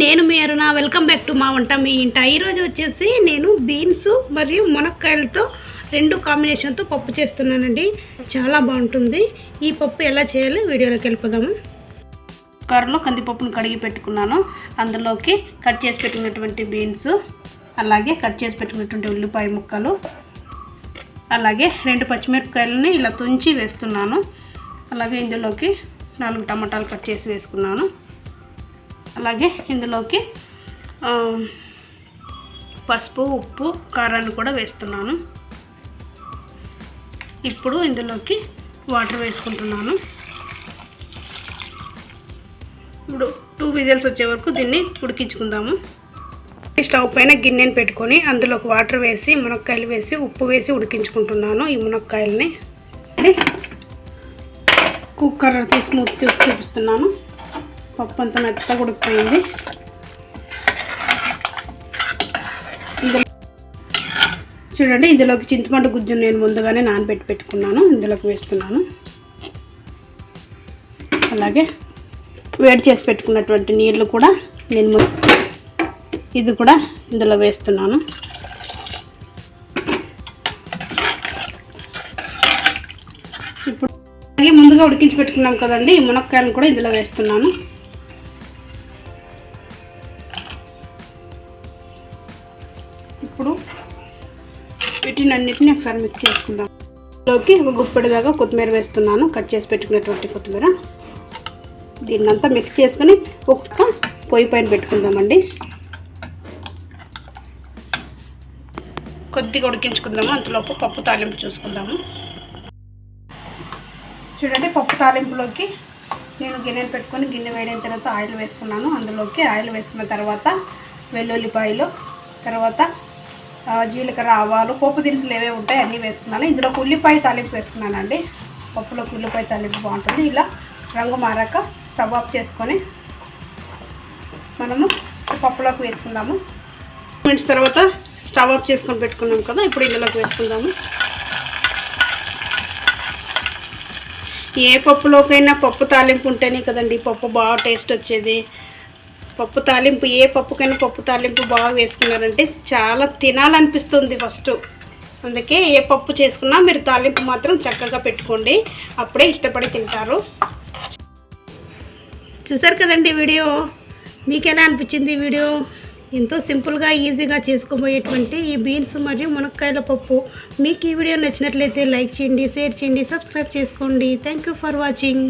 నేను మీ అరుణ. Welcome back to మా వంట మీ ఇంట. ఈరోజు వచ్చేసి నేను బీన్స్ మరియు మునక్కాయలతో రెండు కాంబినేషన్తో పప్పు చేస్తున్నానండి. చాలా బాగుంటుంది. ఈ పప్పు ఎలా చేయాలో వీడియోలోకి వెళ్ళిపోదాము. కుక్కర్లో కందిపప్పును కడిగి పెట్టుకున్నాను. అందులోకి కట్ చేసి పెట్టుకున్నటువంటి బీన్స్, అలాగే కట్ చేసి పెట్టుకున్నటువంటి ఉల్లిపాయ ముక్కలు, అలాగే 2 పచ్చిమిరపకాయలని ఇలా తుంచి వేస్తున్నాను. అలాగే ఇందులోకి 4 టమాటాలు కట్ చేసి వేసుకున్నాను. అలాగే ఇందులోకి పసుపు, ఉప్పు, కారాన్ని కూడా వేస్తున్నాను. ఇప్పుడు ఇందులోకి వాటర్ వేసుకుంటున్నాను. ఇప్పుడు 2 విజిల్స్ వచ్చే వరకు దీన్ని ఉడికించుకుందాము. స్టవ్ పైన గిన్నెని పెట్టుకొని అందులోకి వాటర్ వేసి మునక్కాయలు వేసి ఉప్పు వేసి ఉడికించుకుంటున్నాను. ఈ మునక్కాయలని కుక్కర్ తీసి మూత చూపిస్తున్నాను. పప్పు అంతా మెత్తగా ఉడికిపోయింది. చూడండి, ఇందులోకి చింతపండు గుజ్జును నేను ముందుగానే నానబెట్టి పెట్టుకున్నాను. ఇందులోకి వేస్తున్నాను. అలాగే వేడి చేసి పెట్టుకున్నటువంటి నీళ్ళు కూడా నేను ఇది కూడా ఇందులో వేస్తున్నాను. ఇప్పుడు ముందుగా ఉడికించి పెట్టుకున్నాం కదండి, ఈ మునక్కాయలను కూడా ఇందులో వేస్తున్నాను. ఇప్పుడు వీటినన్నిటిని ఒకసారి మిక్స్ చేసుకుందాం. ఇందులోకి ఒక గుప్పెడు దాకా కొత్తిమీర వేస్తున్నాను, కట్ చేసి పెట్టుకున్నటువంటి కొత్తిమీర. దీన్నంతా మిక్స్ చేసుకుని ఒక పొయ్యి పైన పెట్టుకుందామండి. కొద్దిగా ఉడికించుకుందాము. అంతలోపు పప్పు తాలింపు చూసుకుందాము. చూడండి, పప్పు తాలింపులోకి నేను గిన్నెను పెట్టుకొని గిన్నె వేడిన తర్వాత ఆయిల్ వేసుకున్నాను. అందులోకి ఆయిల్ వేసుకున్న తర్వాత వెల్లుల్లిపాయలు, తర్వాత జీలకర్ర, ఆవాలు, పోపు దినుసులు ఏవే ఉంటాయి అన్నీ వేసుకున్నాను. ఇందులో ఉల్లిపాయ తాలింపు వేసుకున్నానండి. పప్పులోకి ఉల్లిపాయ తాలింపు బాగుంటుంది. ఇలా రంగు మారాక స్టవ్ ఆఫ్ చేసుకొని మనము పప్పులోకి వేసుకుందాము. మినిట్స్ తర్వాత స్టవ్ ఆఫ్ చేసుకొని పెట్టుకున్నాం కదా, ఇప్పుడు ఇందులోకి వేసుకుందాము. ఏ పప్పులోకైనా పప్పు తాలింపు ఉంటేనే కదండి పప్పు బాగా టేస్ట్ వచ్చేది. పప్పు తాలింపు ఏ పప్పుకైనా పప్పు తాలింపు బాగా వేసుకున్నారంటే చాలా తినాలనిపిస్తుంది ఫస్ట్. అందుకే ఏ పప్పు చేసుకున్నా మీరు తాలింపు మాత్రం చక్కగా పెట్టుకోండి, అప్పుడే ఇష్టపడి తింటారు. చూసారు కదండి వీడియో. మీకు ఎలా అనిపించింది ఈ వీడియో? ఎంతో సింపుల్గా ఈజీగా చేసుకోబోయేటువంటి ఈ బీన్స్ మరియు మునక్కాయల పప్పు మీకు ఈ వీడియో నచ్చినట్లయితే లైక్ చేయండి, షేర్ చేయండి, సబ్స్క్రైబ్ చేసుకోండి. Thank you for watching.